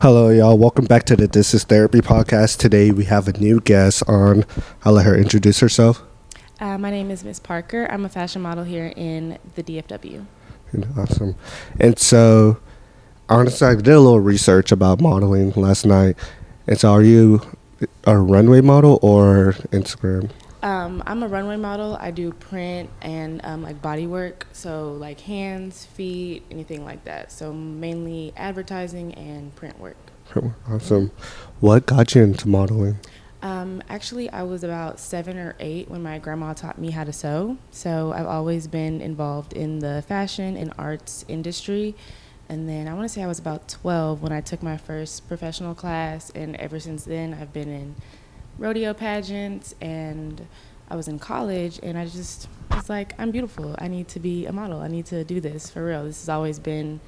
Hello, y'all. Welcome back to the This is Therapy podcast. Today we have a new guest on. I'll let her introduce herself. My name is Miss Parker. I'm a fashion model here in the DFW. Awesome. And so, honestly, I did a little research about modeling last night. And so, are you a runway model or Instagram? I'm a runway model. I do print and like body work, so like hands, feet, anything like that. So mainly advertising and print work. Awesome. What got you into modeling? Actually, I was about 7 or 8 when my grandma taught me how to sew. So I've always been involved in the fashion and arts industry. And then I want to say I was about 12 when I took my first professional class. And ever since then, I've been in rodeo pageants, and I was in college, and I just was like, I'm beautiful. I need to be a model. I need to do this for real. This has always been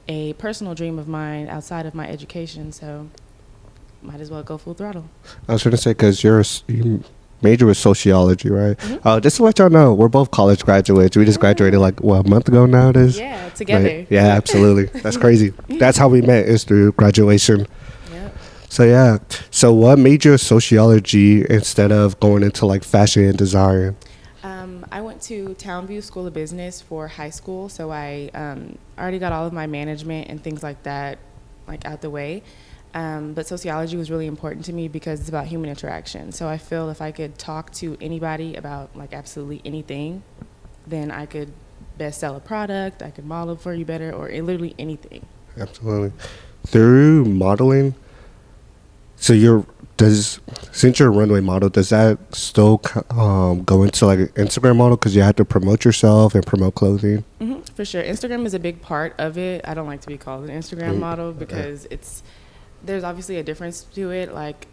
a personal dream of mine outside of my education. So might as well go full throttle. I was going to say, because you major with sociology, right? Mm-hmm. Just to let y'all know, we're both college graduates. We just graduated a month ago now it is. Yeah, together. Yeah, absolutely. That's crazy. That's how we met, is through graduation. Yep. So yeah. So what made you sociology instead of going into like fashion and design? I went to Townview School of Business for high school, so I already got all of my management and things like that like out the way. But sociology was really important to me because it's about human interaction. So I feel if I could talk to anybody about like absolutely anything, then I could best sell a product, I could model for you better, or literally anything. Absolutely. Through modeling, so since you're a runway model, does that still go into like an Instagram model because you have to promote yourself and promote clothing? Mm-hmm, for sure. Instagram is a big part of it. I don't like to be called an Instagram model because there's obviously a difference to it. Like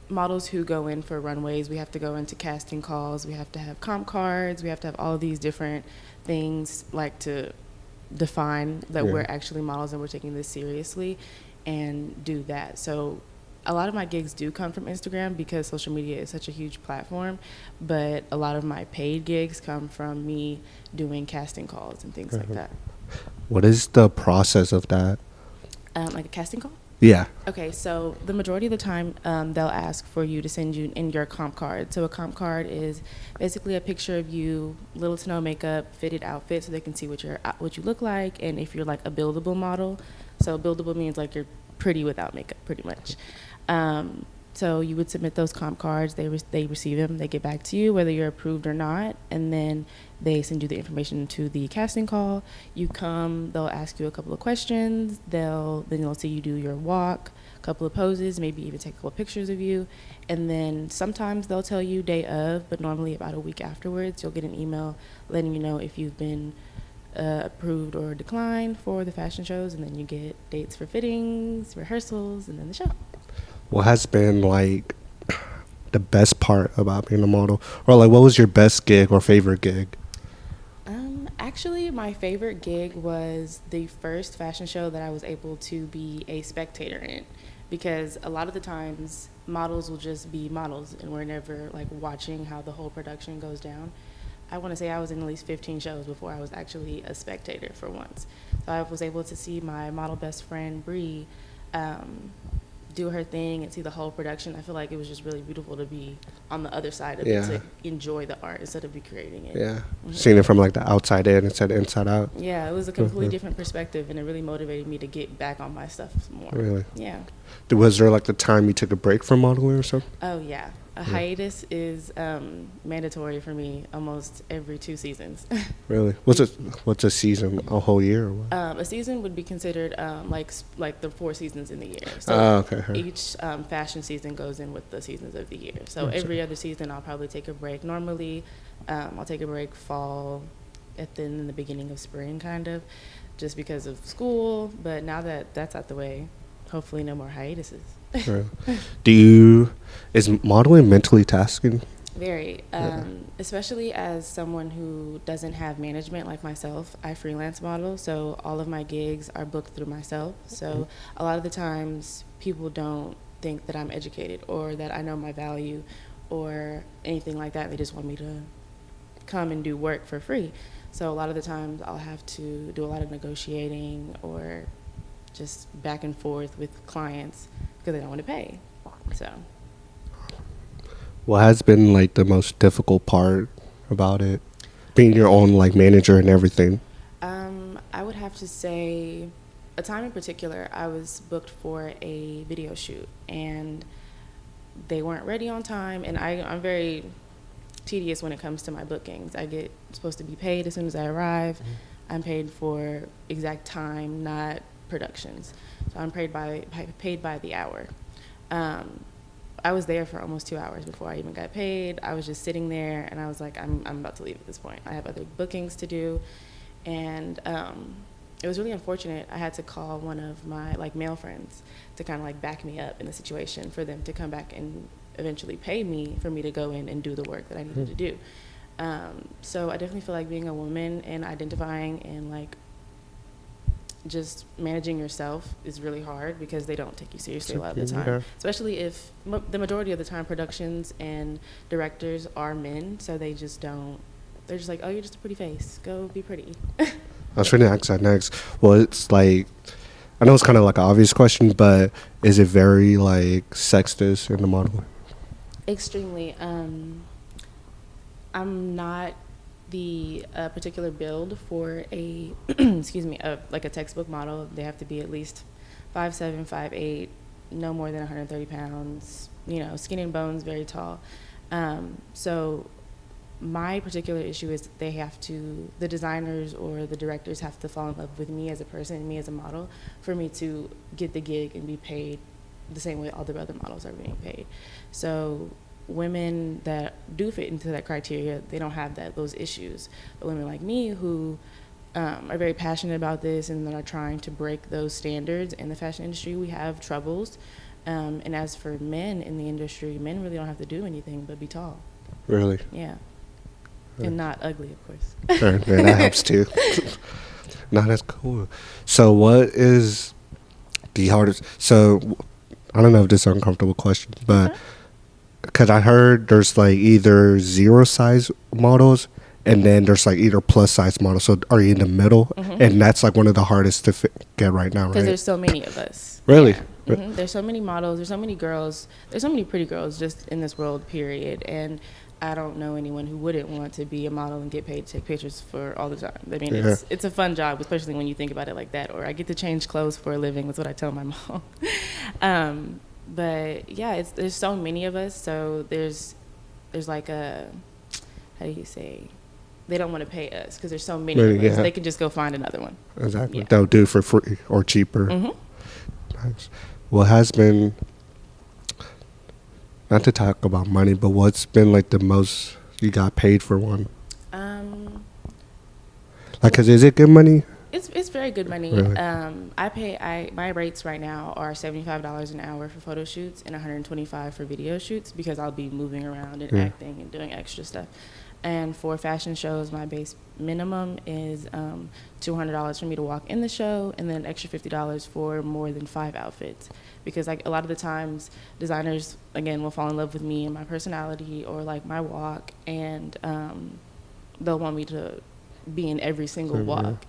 models who go in for runways, we have to go into casting calls, we have to have comp cards, we have to have all of these different things like to define that we're actually models and we're taking this seriously and do that. So a lot of my gigs do come from Instagram because social media is such a huge platform, but a lot of my paid gigs come from me doing casting calls and things like that. What is the process of that? Like a casting call? Yeah. Okay, so the majority of the time, they'll ask for you to send you in your comp card. So a comp card is basically a picture of you, little to no makeup, fitted outfit, so they can see what you look like, and if you're like a buildable model. So buildable means like you're pretty without makeup, pretty much. So you would submit those comp cards. They receive them. They get back to you whether you're approved or not, and then they send you the information to the casting call. You come. They'll ask you a couple of questions. Then they'll see you do your walk, a couple of poses, maybe even take a couple of pictures of you, and then sometimes they'll tell you day of, but normally about a week afterwards, you'll get an email letting you know if you've been approved or declined for the fashion shows, and then you get dates for fittings, rehearsals, and then the show. What has been like the best part about being a model, or like what was your best gig or favorite gig? Actually, my favorite gig was the first fashion show that I was able to be a spectator in, because a lot of the times models will just be models and we're never like watching how the whole production goes down. I want to say I was in at least 15 shows before I was actually a spectator for once. So I was able to see my model best friend Bree do her thing and see the whole production. I feel like it was just really beautiful to be on the other side of it, to enjoy the art instead of be creating it. Yeah, seeing it from like the outside in instead of inside out. Yeah, it was a completely different perspective, and it really motivated me to get back on my stuff more. Really? Yeah. Was there like the time you took a break from modeling or something? Oh yeah, a hiatus is mandatory for me almost every 2 seasons. Really? What's a season? A whole year or what? A season would be considered like the 4 seasons in the year. So each fashion season goes in with the seasons of the year. So every other season I'll probably take a break. Normally I'll take a break fall in the beginning of spring kind of, just because of school. But now that that's out the way, hopefully no more hiatuses. Is modeling mentally tasking? Very, especially as someone who doesn't have management like myself. I freelance model, so all of my gigs are booked through myself. So a lot of the times people don't think that I'm educated or that I know my value or anything like that. They just want me to come and do work for free. So a lot of the times I'll have to do a lot of negotiating or just back and forth with clients because they don't want to pay. So What has been like the most difficult part about it, being your own like manager and everything? I would have to say a time in particular, I was booked for a video shoot and they weren't ready on time. And I'm very tedious when it comes to my bookings. I get supposed to be paid as soon as I arrive. I'm paid for exact time, not productions. So I'm paid by the hour. I was there for almost 2 hours before I even got paid. I was just sitting there, and I was like, I'm about to leave at this point. I have other bookings to do, and it was really unfortunate. I had to call one of my like male friends to kind of like back me up in the situation for them to come back and eventually pay me for me to go in and do the work that I needed to do. So I definitely feel like being a woman and identifying and like just managing yourself is really hard because they don't take you seriously a lot of the time, especially if the majority of the time productions and directors are men, so they just don't, they're just like, oh, you're just a pretty face, go be pretty. I was trying to ask that next. Well, it's like, I know it's kind of like an obvious question, but is it very like sexist in the modeling? Extremely. I'm not the particular build for a excuse me, like a textbook model. They have to be at least 5'7", 5'8", no more than 130 pounds, you know, skin and bones, very tall. So my particular issue is the designers or the directors have to fall in love with me as a person, me as a model, for me to get the gig and be paid the same way all the other models are being paid. So women that do fit into that criteria, they don't have those issues. But women like me who are very passionate about this and that are trying to break those standards in the fashion industry, we have troubles. And as for men in the industry, men really don't have to do anything but be tall. Really? Yeah. And not ugly, of course. Sure, yeah, that helps too. No, that's cool. So what is the hardest? So I don't know if this is an uncomfortable question, but because I heard there's like either zero size models and then there's like either plus size models. So are you in the middle? And that's like one of the hardest to get right now, right? Because there's so many of us. Really? Yeah. There's so many models. There's so many girls. There's so many pretty girls just in this world, period. And I don't know anyone who wouldn't want to be a model and get paid to take pictures for all the time. I mean, it's a fun job, especially when you think about it like that. Or I get to change clothes for a living. That's what I tell my mom. But yeah, there's so many of us. So there's like a, how do you say? They don't want to pay us because there's so many of us. They can just go find another one. Exactly. Yeah. They'll do it for free or cheaper. Nice. What has been, not to talk about money, but what's been like the most you got paid for one? Like, cause is it good money? It's very good money. Really? My rates right now are $75 an hour for photo shoots and $125 for video shoots because I'll be moving around and acting and doing extra stuff. And for fashion shows, my base minimum is $200 for me to walk in the show, and then extra $50 for more than 5 outfits. Because like a lot of the times, designers again will fall in love with me and my personality or like my walk, and they'll want me to be in every single walk.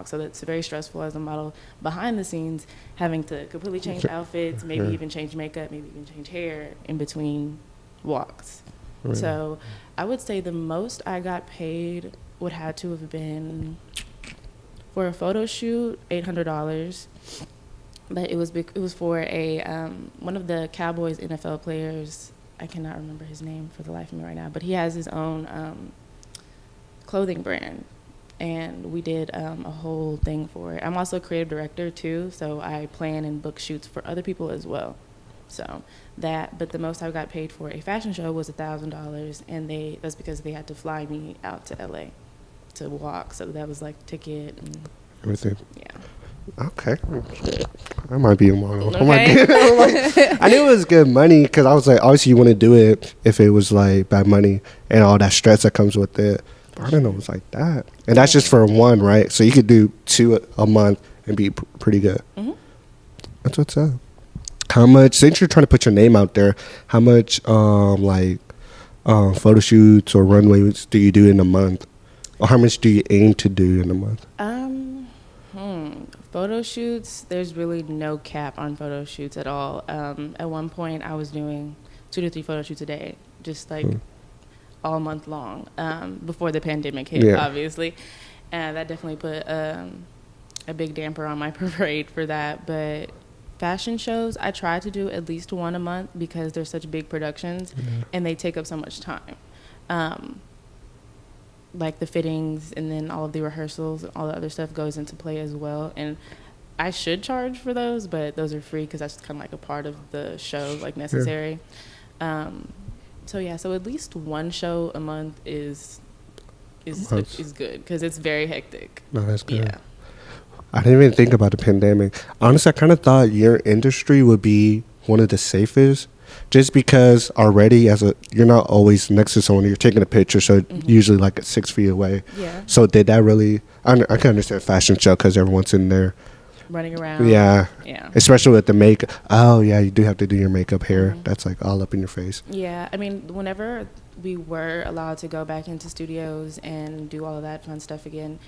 So that's very stressful as a model behind the scenes, having to completely change outfits, maybe even change makeup, maybe even change hair in between walks. So I would say the most I got paid would have to have been for a photo shoot, $800. But it was for a one of the Cowboys NFL players. I cannot remember his name for the life of me right now, but he has his own clothing brand, and we did a whole thing for it. I'm also a creative director too, so I plan and book shoots for other people as well. So but the most I got paid for a fashion show was $1,000, and that's because they had to fly me out to LA to walk. So that was like ticket and everything. Yeah. Okay. I might be a model. Okay. I knew it was good money because I was like, obviously you want to do it if it was like bad money and all that stress that comes with it. But I didn't know it was like that. And that's just for one, right? So you could do 2 a month and be pretty good. That's what's up. How much, since you're trying to put your name out there, how much photo shoots or runways do you do in a month? Or how much do you aim to do in a month? photo shoots, there's really no cap on photo shoots at all. At one point, I was doing 2 to 3 photo shoots a day, just like all month long, before the pandemic hit, obviously. And that definitely put a big damper on my parade for that. But fashion shows, I try to do at least one a month because they're such big productions and they take up so much time. Like the fittings and then all of the rehearsals and all the other stuff goes into play as well. And I should charge for those, but those are free because that's kind of like a part of the show, like necessary. So yeah, so at least one show a month is good because it's very hectic. No, that's good. Yeah. I didn't even think about the pandemic. Honestly, I kind of thought your industry would be one of the safest, just because already you're not always next to someone. You're taking a picture, so usually like 6 feet away. Yeah. So did that really? I can understand fashion show because everyone's in there running around. Yeah. Yeah. Especially with the makeup. Oh yeah, you do have to do your makeup, hair. That's like all up in your face. Yeah, I mean, whenever we were allowed to go back into studios and do all of that fun stuff again,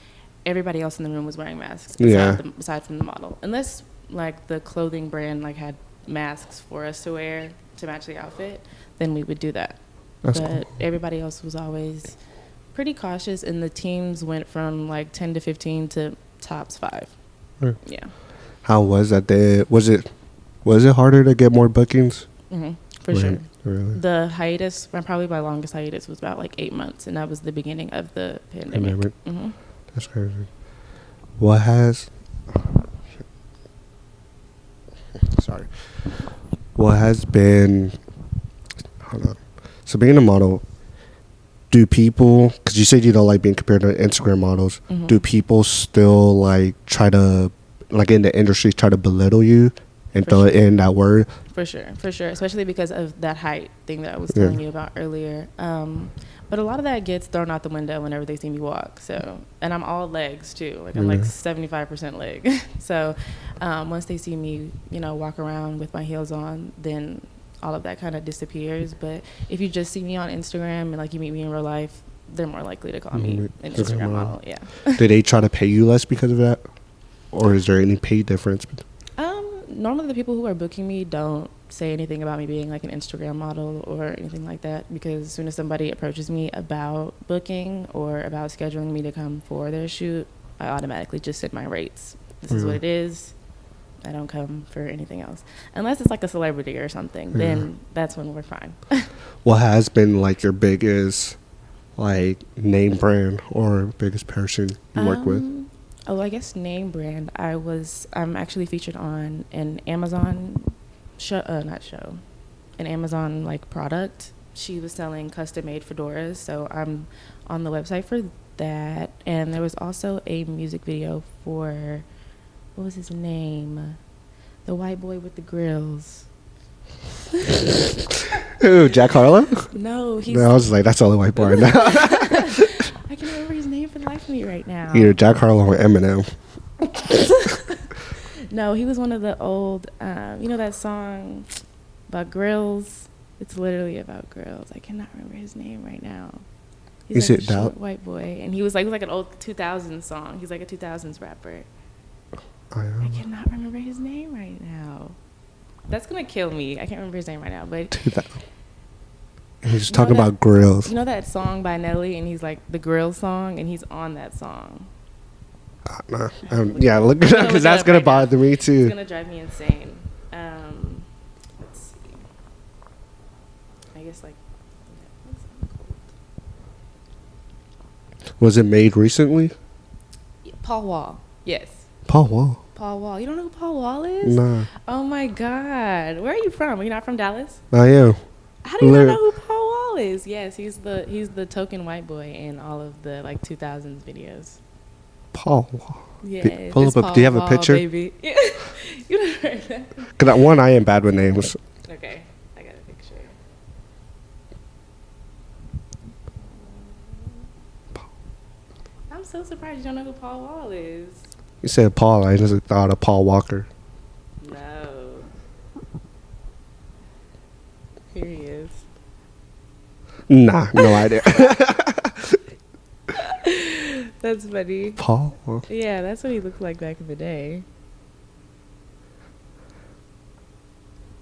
everybody else in the room was wearing masks. Aside from the model, unless like the clothing brand like had masks for us to wear to match the outfit, then we would do that. But cool. Everybody else was always pretty cautious, and the teams went from like 10 to 15 to tops 5. Right. Yeah. How was that day? Was it harder to get more bookings? For sure. Really? The hiatus, probably my longest hiatus, was about like 8 months, and that was the beginning of the pandemic. That's crazy. What has been, hold on. So being a model, do people, because you said you don't like being compared to Instagram models, do people still like try to, like in the industry, try to belittle you and throw it in that word? For sure. Especially because of that height thing that I was telling you about earlier. But a lot of that gets thrown out the window whenever they see me walk. So, and I'm all legs too. Like I'm like 75% leg. So, once they see me, walk around with my heels on, then all of that kind of disappears. But if you just see me on Instagram and like you meet me in real life, they're more likely to call me an Instagram model. Yeah. Do they try to pay you less because of that, or is there any pay difference? Normally the people who are booking me don't say anything about me being like an Instagram model or anything like that, because as soon as somebody approaches me about booking or about scheduling me to come for their shoot, I automatically just set my rates. This is what it is. I don't come for anything else. Unless it's like a celebrity or something, then that's when we're fine. What has been like your biggest like name brand or biggest person you work with? Oh, I guess name brand. I'm actually featured on an Amazon an Amazon like product. She was selling custom made fedoras, so I'm on the website for that. And there was also a music video for, what was his name? The white boy with the grills. Ooh, Jack Harlow? No, I was like, that's the only white boy now. I can't remember his name for the life of me right now. Either Jack Harlow or Eminem. No, he was one of the old, that song about grills? It's literally about grills. I cannot remember his name right now. He's like a short white boy, and he was like an old 2000s song. He's like a 2000s rapper. I cannot remember his name right now. That's gonna kill me. I can't remember his name right now, but he's talking about grills. You know that song by Nelly, and he's like the grill song, and he's on that song. Look it up, because that's gonna bother me too. It's gonna drive me insane. Let's see. I guess like. Was it made recently? Paul Wall. Yes. Paul Wall. Paul Wall. You don't know who Paul Wall is? Nah. Oh my God. Where are you from? Are you not from Dallas? I am. How do you not know who Paul Wall is? Yes, he's the token white boy in all of the like 2000s videos. Paul Wall. Yeah. Pull up a, do you have a picture? Baby. You don't heard that. Because I am bad with names. Okay. I got a picture. I'm so surprised you don't know who Paul Wall is. You said Paul. I just thought of Paul Walker. No. Here he is. Nah, no idea. That's funny. Paul? Yeah, that's what he looked like back in the day.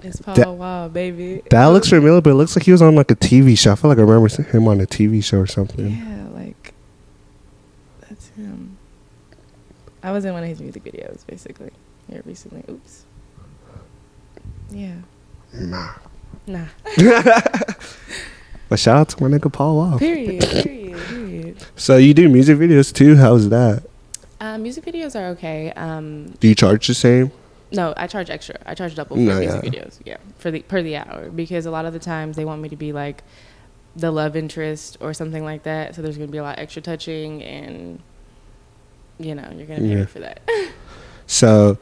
It's That- Paul Wall, baby. That looks familiar, but it looks like he was on like a TV show. I feel like I remember him on a TV show or something. Yeah, like that's him. I was in one of his music videos, basically, here recently. Oops. Yeah. Nah. Nah. But shout out to my nigga Paul Wall. Period. So you do music videos too? How's that? Music videos are okay. Do you charge the same? No, I charge extra. I charge double for music videos. Yeah, per the hour, because a lot of the times they want me to be like the love interest or something like that. So there's gonna be a lot extra touching, and you're gonna pay me for that. So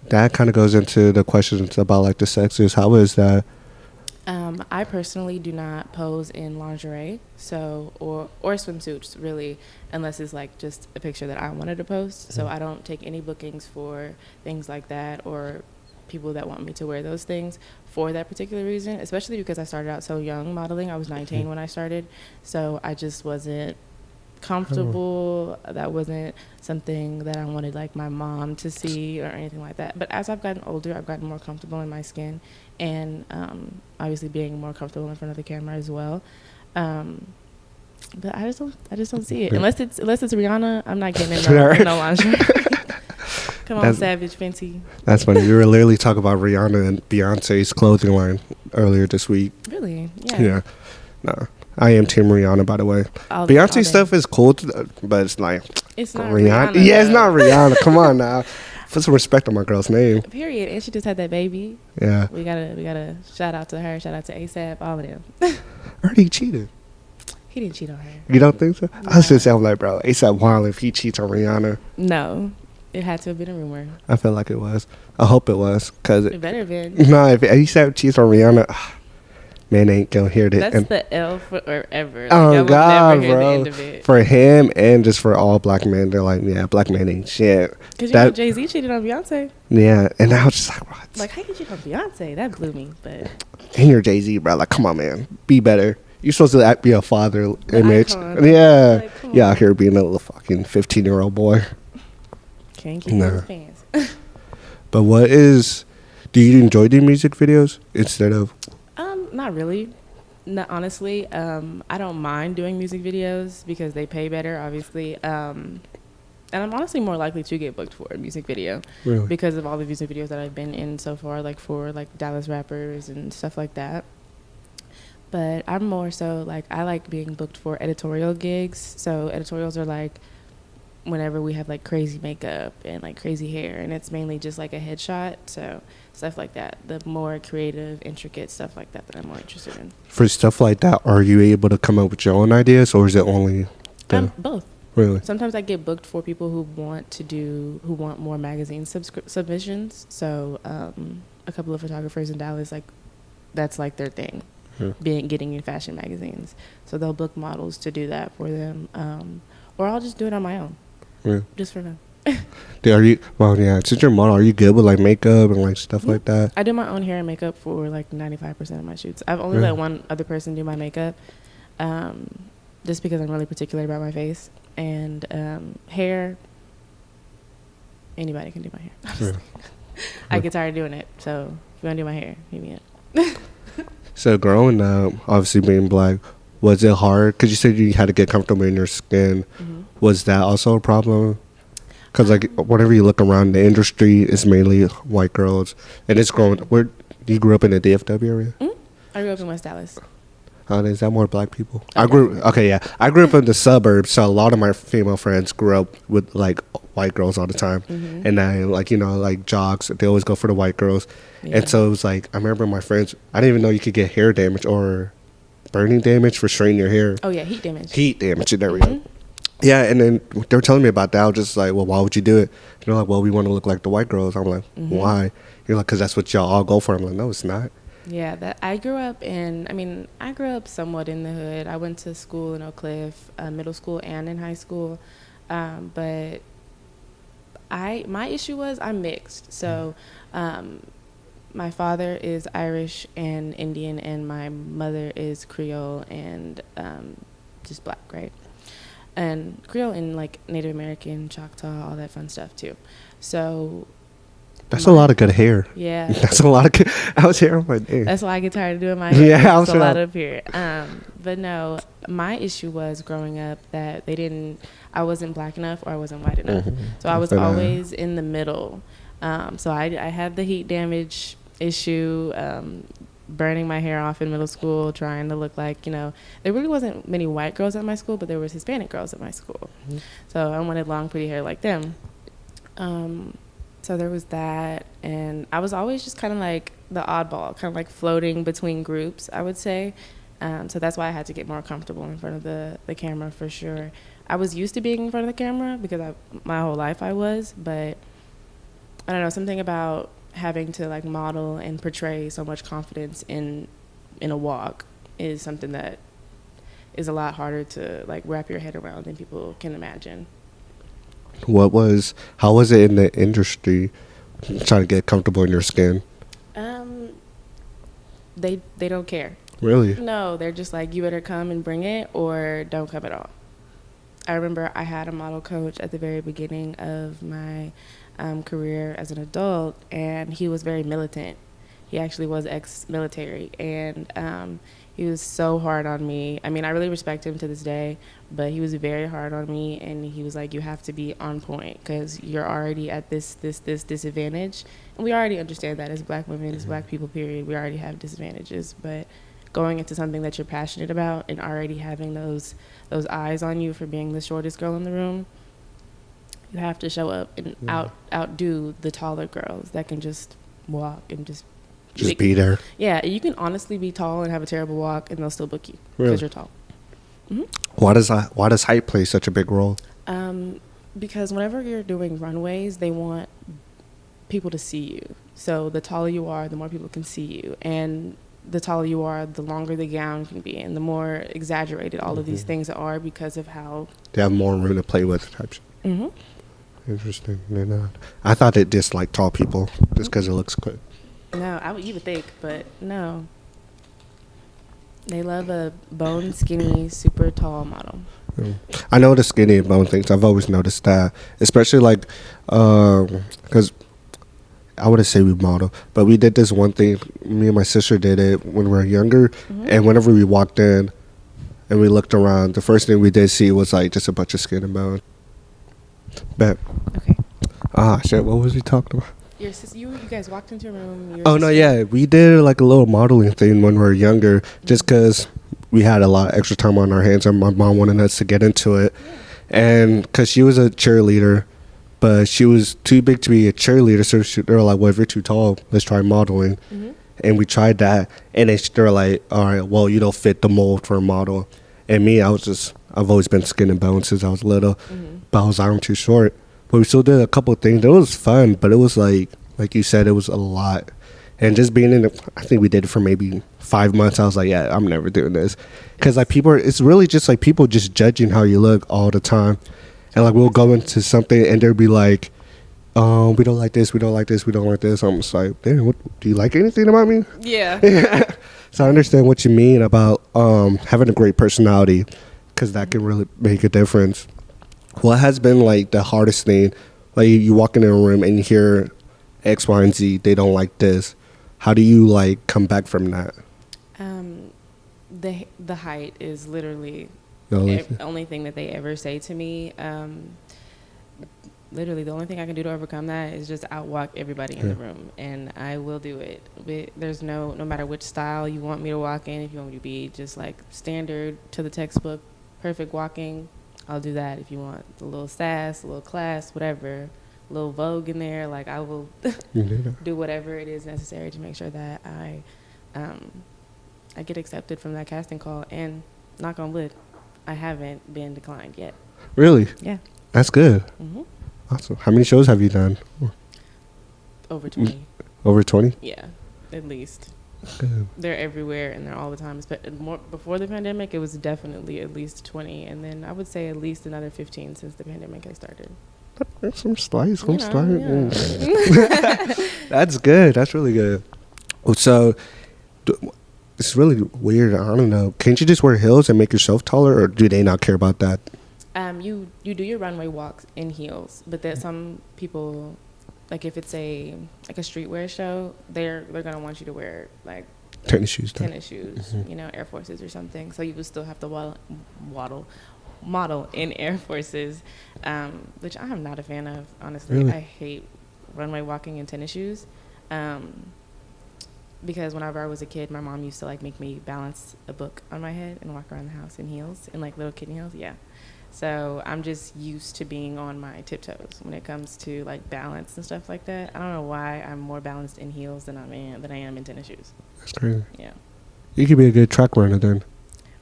that kind of goes into the questions about like the sexes. How is that? I personally do not pose in lingerie, or swimsuits really, unless it's like just a picture that I wanted to post. So I don't take any bookings for things like that or people that want me to wear those things for that particular reason, especially because I started out so young modeling. I was 19 when I started, so I just wasn't comfortable. That wasn't something that I wanted like my mom to see or anything like that. But as I've gotten older, I've gotten more comfortable in my skin, and obviously being more comfortable in front of the camera as well. But I just don't see it unless it's Rihanna. I'm not getting in no lingerie. Come on, Savage Fenty. That's funny. We were literally talking about Rihanna and Beyonce's clothing line earlier this week. Really? Yeah. Yeah. No. I am Team Rihanna, by the way. Beyonce stuff is cool, but it's like... It's not Rihanna. Yeah, it's not Rihanna. Come on now. Put some respect on my girl's name. Period. And she just had that baby. Yeah. We gotta shout out to her, shout out to ASAP, all of them. Or he cheated. He didn't cheat on her. You don't think so? No. I was just saying, like, bro, ASAP wild if he cheats on Rihanna. No. It had to have been a rumor. I feel like it was. I hope it was. Cause It better have been. No, if ASAP cheats on Rihanna, man ain't gonna hear that. That's the L forever. Like, Oh, I will God, never hear bro. the end of it. For him and just for all black men, they're like, yeah, black men ain't shit. Because you know Jay-Z cheated on Beyonce. Yeah, and I was just like, what? Like, how you cheat on Beyonce? That blew me. But And you're Jay-Z, bro. Like, come on, man. Be better. You're supposed to be a father image. icon. Yeah. Like, come Yeah, on. out here being a little fucking 15-year-old boy. Can't keep Nah. his pants. But do you enjoy doing music videos instead of? Not really. No, honestly, I don't mind doing music videos because they pay better, obviously. And I'm honestly more likely to get booked for a music video Really? because of all the music videos that I've been in so far, like for like Dallas rappers and stuff like that. But I'm more so like I like being booked for editorial gigs. So editorials are like whenever we have like crazy makeup and like crazy hair, and it's mainly just like a headshot. So stuff like that, the more creative, intricate stuff like that I'm more interested in. For stuff like that, are you able to come up with your own ideas, or is it only Both? Really? Sometimes I get booked for people who want more magazine submissions. So a couple of photographers in Dallas, like that's like their thing, getting in fashion magazines. So they'll book models to do that for them, or I'll just do it on my own, just for fun. Since you're a model, are you good with like makeup and like stuff like that? I do my own hair and makeup for like 95% of my shoots. I've only let one other person do my makeup, just because I'm really particular about my face. And hair, anybody can do my hair, honestly. I get tired of doing it, so if you want to do my hair, hit me up. So growing up, obviously being black, was it hard? Because you said you had to get comfortable in your skin. Mm-hmm. Was that also a problem? Because like whenever you look around the industry, it's mainly white girls, and it's growing. Where you grew up in the DFW area? Mm-hmm. I grew up in West Dallas. Is that more black people? I grew up in the suburbs, so a lot of my female friends grew up with like white girls all the time, and I like jogs. They always go for the white girls, and so it was like I remember my friends. I didn't even know you could get hair damage or burning damage for straightening your hair. Oh yeah, heat damage. And there we go. Yeah, and then they were telling me about that. I was just like, well, why would you do it? And they're like, well, we want to look like the white girls. I'm like, why? You're like, because that's what y'all all go for. I'm like, no, it's not. Yeah, I grew up somewhat in the hood. I went to school in Oak Cliff, middle school and in high school. But my issue was I'm mixed. So my father is Irish and Indian, and my mother is Creole and just black, right? And Creole and like Native American, Choctaw, all that fun stuff too. So That's a lot of good hair. Yeah. That's a lot of good. I was here on my day. That's why I get tired of doing my hair. Yeah, I was It's a lot gonna- up here. But no, my issue was growing up that I wasn't black enough or I wasn't white enough. So I was always in the middle. So I had the heat damage issue, burning my hair off in middle school, trying to look like, there really wasn't many white girls at my school, but there was Hispanic girls at my school. So I wanted long, pretty hair like them. So there was that, and I was always just kind of like the oddball, kind of like floating between groups, I would say. So that's why I had to get more comfortable in front of the camera for sure. I was used to being in front of the camera because my whole life I was, but I don't know, something about having to like model and portray so much confidence in a walk is something that is a lot harder to like wrap your head around than people can imagine. How was it in the industry trying to get comfortable in your skin? They don't care. Really? No, they're just like, you better come and bring it or don't come at all. I remember I had a model coach at the very beginning of my career as an adult, and he was very militant. He actually was ex-military, and he was so hard on me. I mean, I really respect him to this day, but he was very hard on me, and he was like, you have to be on point because you're already at this disadvantage. And we already understand that as black women, as black people, period, we already have disadvantages. But going into something that you're passionate about and already having those eyes on you for being the shortest girl in the room, you have to show up and outdo the taller girls that can just walk and just be there. Yeah, you can honestly be tall and have a terrible walk, and they'll still book you because Really? you're tall. Why does height play such a big role? Because whenever you're doing runways, they want people to see you. So the taller you are, the more people can see you, and the taller you are, the longer the gown can be, and the more exaggerated all of these things are because of how They have more room to play with. Types. Interesting. I thought it disliked tall people just because it looks good. No, you would think, but no. They love a bone skinny, super tall model. I know the skinny and bone things. I've always noticed that, especially like, because I wouldn't say we model, but we did this one thing. Me and my sister did it when we were younger, and whenever we walked in and we looked around, the first thing we did see was like just a bunch of skin and bone. Bet. Okay. Shit. What was we talking about? You guys walked into a room. Oh no, yeah, we did like a little modeling thing when we were younger, just because we had a lot of extra time on our hands, and my mom wanted us to get into it, and because she was a cheerleader, but she was too big to be a cheerleader, so they were like, "Well, if you're too tall, let's try modeling," and we tried that, and they were like, "All right, well, you don't fit the mold for a model," and me, I've always been skin and bone since I was little, but I was arm too short. But we still did a couple of things. It was fun, but it was like you said, it was a lot. And just being in I think we did it for maybe 5 months. I was like, yeah, I'm never doing this. Because like it's really just like people just judging how you look all the time. And like we'll go into something and they'll be like, we don't like this, we don't like this, we don't like this. I'm just like, damn, do you like anything about me? Yeah. So I understand what you mean about having a great personality, because that can really make a difference. What has been like the hardest thing? Like you walk into a room and you hear X, Y, and Z, they don't like this. How do you like come back from that? The height is literally The only thing that they ever say to me. Literally, the only thing I can do to overcome that is just outwalk everybody in the room, and I will do it. There's no matter which style you want me to walk in. If you want me to be just like standard to the textbook, perfect walking, I'll do that. If you want a little sass, a little class, whatever, a little Vogue in there, like I will do whatever it is necessary to make sure that I get accepted from that casting call. And knock on wood, I haven't been declined yet. Really? Yeah. That's good. Awesome. How many shows have you done? Over 20. Over 20? Yeah, at least. Good. They're everywhere and they're all the time. More before the pandemic, it was definitely at least 20, and then I would say at least another 15 since the pandemic has started. Some slice. Yeah. That's good. That's really good. So it's really weird. I don't know. Can't you just wear heels and make yourself taller, or do they not care about that? You do your runway walks in heels, but there's some people like if it's a streetwear show, they're gonna want you to wear like Tennis shoes. tennis shoes, you know, Air Forces or something. So you would still have to model in Air Forces, which I'm not a fan of, honestly. Really? I hate runway walking in tennis shoes. Because whenever I was a kid, my mom used to like make me balance a book on my head and walk around the house in heels, in like little kitten heels. Yeah. So I'm just used to being on my tiptoes when it comes to like balance and stuff like that. I don't know why I'm more balanced in heels than I am in tennis shoes. That's crazy. Yeah. You could be a good track runner then.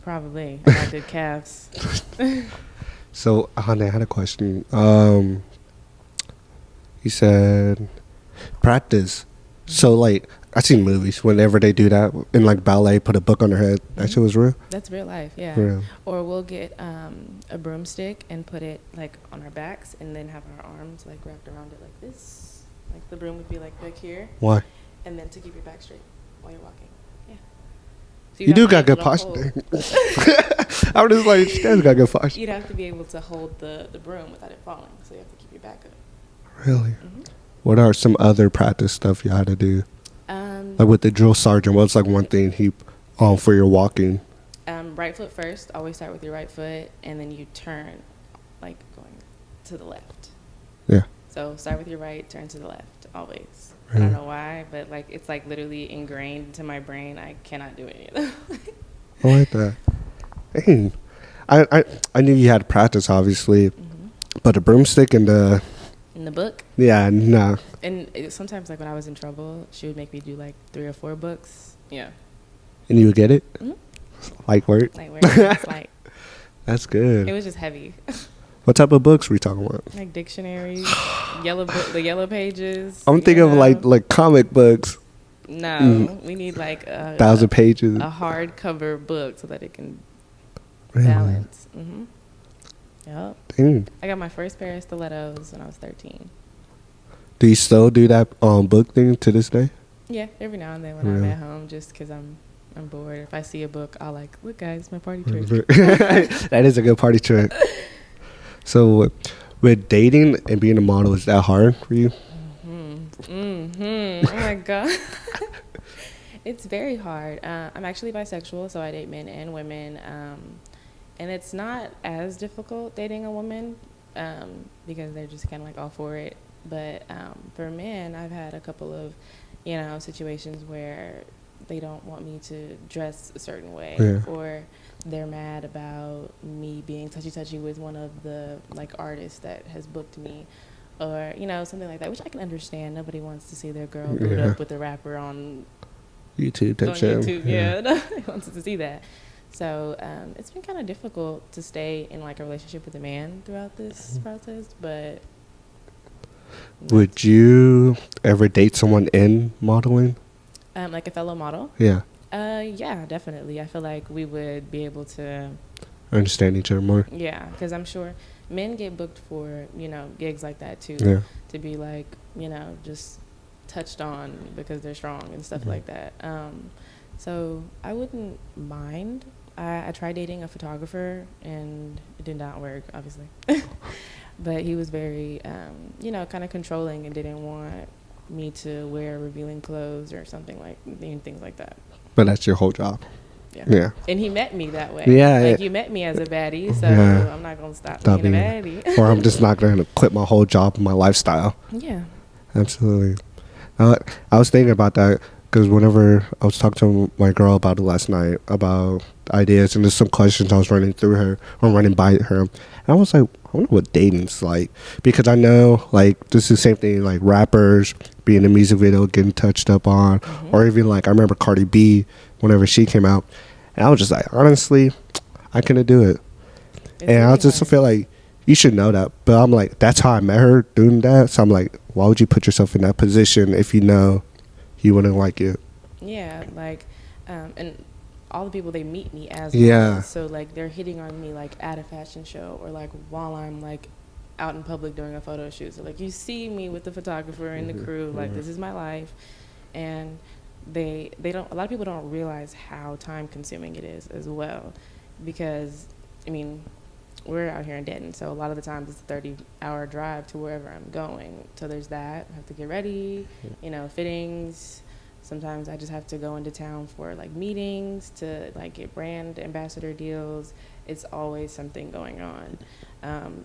Probably. I got good calves. So, Hane, I had a question. You said practice. So, like, I've seen movies whenever they do that in like ballet, put a book on their head. That shit was real. That's real life, yeah. Real. Or we'll get a broomstick and put it like on our backs, and then have our arms like wrapped around it like this. Like the broom would be like back here, Why? and then to keep your back straight while you're walking. Yeah. So You do got good hold- posture. I'm just like, she does got good posture. You'd have to be able to hold the broom without it falling, so you have to keep your back up. Really? Mm-hmm. What are some other practice stuff you had to do? Like with the drill sergeant, what's like one thing he for your walking? Right foot first. Always start with your right foot, and then you turn, like going to the left. Yeah. So start with your right, turn to the left, always. I Really? don't know why, but like it's like literally ingrained into my brain. I cannot do any of that. I like that. Dang. I knew you had practice, obviously, but the broomstick and the In the book. yeah, no. And sometimes, like when I was in trouble, she would make me do like 3 or 4 books. Yeah. And you would get it? Mhm. Like work? Like where it's like That's good. it was just heavy. What type of books we talking about? Like dictionaries, the yellow pages. I'm thinking of like comic books. No, we need like 1,000 pages. a hardcover book so that it can Really? balance. Yep. Dang. I got my first pair of stilettos when I was 13. Do you still do that book thing to this day? Yeah, every now and then when I'm at home, just because I'm bored. If I see a book, I'll like, look, guys, my party trick. That is a good party trick. So, with dating and being a model, is that hard for you? Oh my god, it's very hard. I'm actually bisexual, so I date men and women, and it's not as difficult dating a woman because they're just kind of like all for it. But for men, I've had a couple of situations where they don't want me to dress a certain way, or they're mad about me being touchy with one of the like artists that has booked me, or something like that, which I can understand. Nobody wants to see their girl boot up with a rapper on YouTube. Yeah, nobody wants to see that. So it's been kind of difficult to stay in like a relationship with a man throughout this process. But would you ever date someone in modeling? Like a fellow model? Yeah. Yeah, definitely. I feel like we would be able to understand each other more. Yeah, because I'm sure men get booked for gigs like that too. Yeah. To be like just touched on because they're strong and stuff like that. So I wouldn't mind. I tried dating a photographer and it did not work, obviously. But he was very kind of controlling and didn't want me to wear revealing clothes or things like that. But that's your whole job. Yeah. And he met me that way. Yeah. Like you met me as a baddie, so I'm not gonna stop being a baddie. Or I'm just not gonna quit my whole job and my lifestyle. Yeah. Absolutely. I was thinking about that because whenever I was talking to my girl about it last night about ideas and there's some questions I was running through her or running by her, and I was like, I wonder what dating's like, because I know like this is the same thing like rappers being in a music video getting touched up on, or even like I remember Cardi B whenever she came out, and I was just like, honestly, I couldn't do it. It's and really I just feel like you should know that, but I'm like, that's how I met her doing that, so I'm like, why would you put yourself in that position if you know you wouldn't like it? Yeah, like and all the people they meet me as Yeah. so like they're hitting on me like at a fashion show or like while I'm like out in public doing a photo shoot. So like you see me with the photographer and the crew, like this is my life, and they don't, a lot of people don't realize how time consuming it is as well, because I mean we're out here in Denton, so a lot of the times it's a 30-hour drive to wherever I'm going. So there's that. I have to get ready, fittings. Sometimes I just have to go into town for like meetings to like get brand ambassador deals. It's always something going on.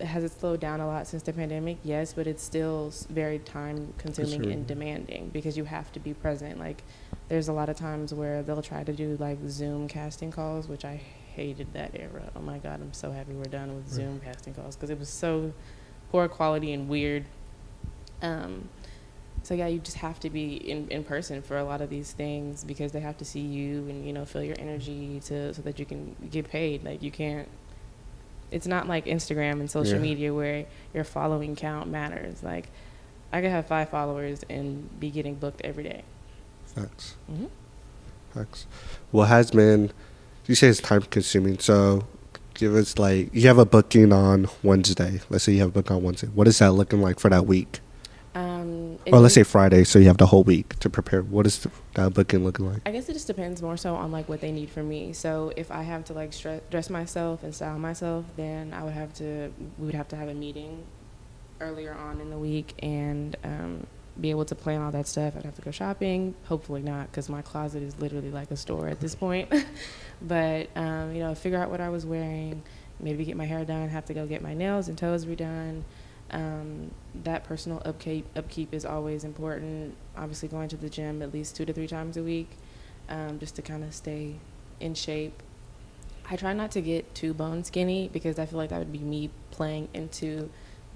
Has it slowed down a lot since the pandemic? Yes, but it's still very time consuming and demanding because you have to be present. Like there's a lot of times where they'll try to do like Zoom casting calls, which I hated that era. Oh my God, I'm so happy we're done with Zoom casting calls because it was so poor quality and weird. So yeah, you just have to be in person for a lot of these things because they have to see you and feel your energy so that you can get paid. Like you can't. It's not like Instagram and social media where your following count matters. Like I could have 5 followers and be getting booked every day. Facts. Facts. What has been? You say it's time consuming, so give us like you have a booking on Wednesday. Let's say you have a book on Wednesday. What is that looking like for that week? Or let's say Friday, so you have the whole week to prepare. What is that booking looking like? I guess it just depends more so on like what they need from me. So if I have to like dress myself and style myself, then we would have to have a meeting earlier on in the week and be able to plan all that stuff. I'd have to go shopping. Hopefully not, because my closet is literally like a store at this point. But figure out what I was wearing, maybe get my hair done, have to go get my nails and toes redone. That personal upkeep is always important. Obviously going to the gym at least 2 to 3 times a week, just to kind of stay in shape. I try not to get too bone skinny because I feel like that would be me playing into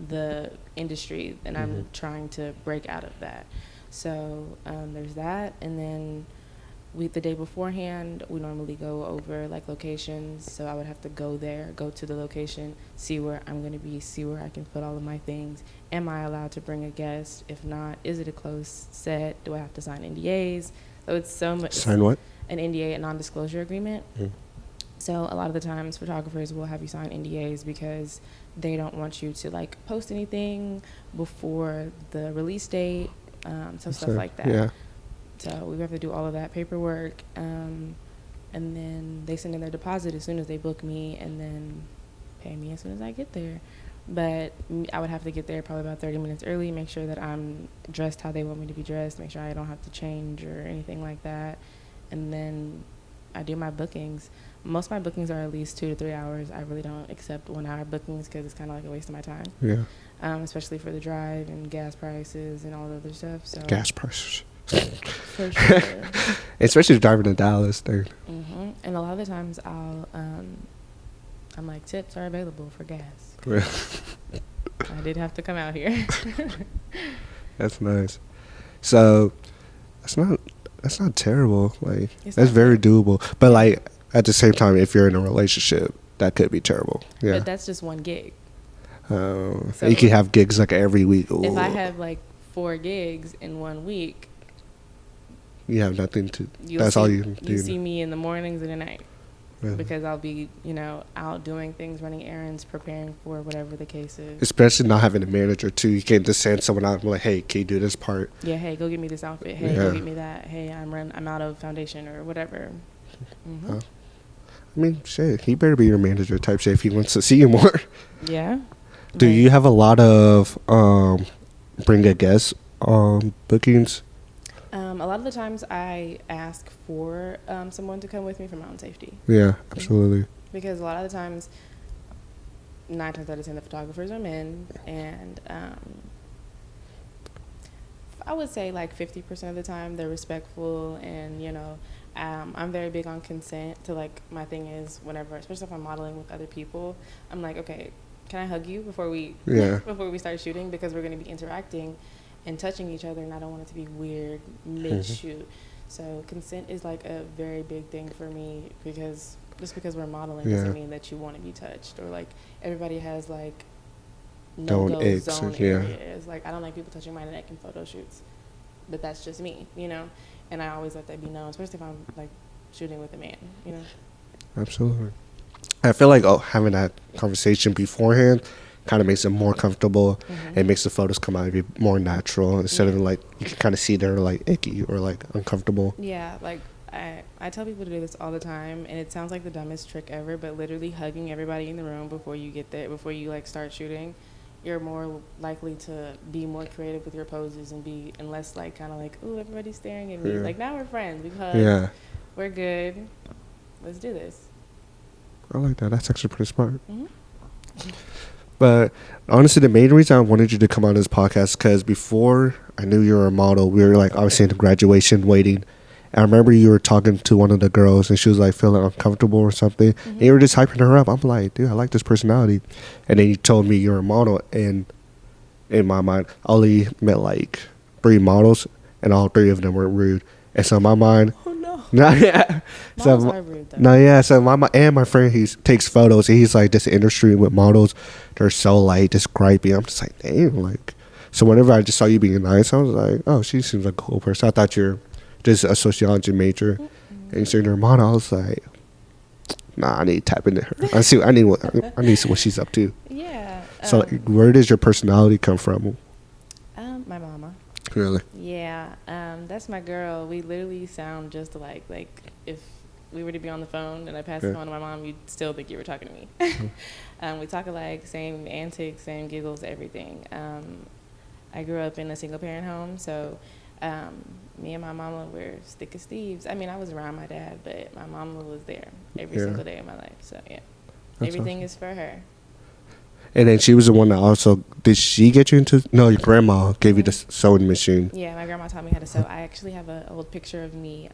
the industry, and I'm trying to break out of that. So there's that, and then the day beforehand, we normally go over like locations. So I would have to go to the location, see where I'm going to be, see where I can put all of my things. Am I allowed to bring a guest? If not, is it a closed set? Do I have to sign NDAs? So it's so much. Sign what? An NDA, a non-disclosure agreement. So a lot of the times photographers will have you sign NDAs because they don't want you to like post anything before the release date, stuff like that. Yeah. So we have to do all of that paperwork, and then they send in their deposit as soon as they book me, and then pay me as soon as I get there. But I would have to get there probably about 30 minutes early, make sure that I'm dressed how they want me to be dressed, make sure I don't have to change or anything like that. And then I do my bookings. Most of my bookings are at least 2 to 3 hours. I really don't accept 1-hour bookings because it's kind of like a waste of my time. Yeah. Especially for the drive and gas prices and all the other stuff. So gas prices. For sure. Especially driving to Dallas, dude. And a lot of the times I'm like, tips are available for gas. I did have to come out here. That's nice. So that's not terrible. Like that's very doable. But like at the same time, if you're in a relationship, that could be terrible. Yeah. But that's just one gig. So you could have gigs like every week. Ooh. If I have like 4 gigs in 1 week, you have nothing to. That's all you can do. You see me in the mornings and the night. Really? Because I'll be, out doing things, running errands, preparing for whatever the case is. Especially not having a manager too. You can't just send someone out and be like, "Hey, can you do this part?" Yeah. Hey, go get me this outfit. Hey, go get me that. Hey, I'm out of foundation or whatever. I mean, shit. He better be your manager type shit if he wants to see you more. Yeah. Do you have a lot of bring a guest bookings? A lot of the times I ask for someone to come with me for mountain safety. Yeah, absolutely. Because a lot of the times, 9 times out of 10, the photographers are men, and I would say like 50% of the time they're respectful, and I'm very big on consent. So like my thing is whenever, especially if I'm modeling with other people, I'm like, okay, can I hug you before we start shooting, because we're going to be interacting and touching each other, and I don't want it to be weird mid-shoot. So consent is like a very big thing for me, because just because we're modeling doesn't mean that you want to be touched, or like everybody has like no-go zone areas. Like I don't like people touching my neck in photo shoots, but that's just me, and I always let that be known, especially if I'm like shooting with a man, Absolutely. I feel like having that conversation beforehand kind of makes it more comfortable. It makes the photos come out and be more natural instead of like you can kind of see they're like icky or like uncomfortable. Yeah, like I tell people to do this all the time, and it sounds like the dumbest trick ever, but literally hugging everybody in the room before you get there, before you like start shooting, you're more likely to be more creative with your poses and less like kind of like, oh, everybody's staring at me. Yeah. Like, now we're friends. We've hugged. Yeah. We're good. Let's do this. I like that. That's actually pretty smart. Mm-hmm. But honestly, the main reason I wanted you to come on this podcast because before I knew you were a model, we were like obviously in the graduation waiting. And I remember you were talking to one of the girls and she was like feeling uncomfortable or something. Mm-hmm. And you were just hyping her up. I'm like, dude, I like this personality. And then you told me you're a model. And in my mind, I only met like 3 models and all 3 of them were rude. And so in my mind, Oh, no. no, yeah. Models are rude, though. No, yeah. So my friend, he takes photos. And he's like, this industry with models, they're so like just gripey. I'm just like, damn, like. So whenever I just saw you being nice, I was like, oh, she seems like a cool person. I thought you're just a sociology major, and you said you're a model. I was like, nah, I need to tap into her. I need to see what she's up to. Yeah. So like, where does your personality come from? My mama. Really? Yeah, that's my girl. We literally sound just alike. Like, if we were to be on the phone and I passed the phone to my mom, you'd still think you were talking to me. We talk alike, same antics, same giggles, everything. I grew up in a single-parent home, so me and my mama were thick as thieves. I mean, I was around my dad, but my mama was there every single day of my life. So, yeah, That's everything awesome. is for her. And then she was the one that also, did she get you into, no, your grandma gave you the sewing machine. Yeah, my grandma taught me how to sew. I actually have an old picture of me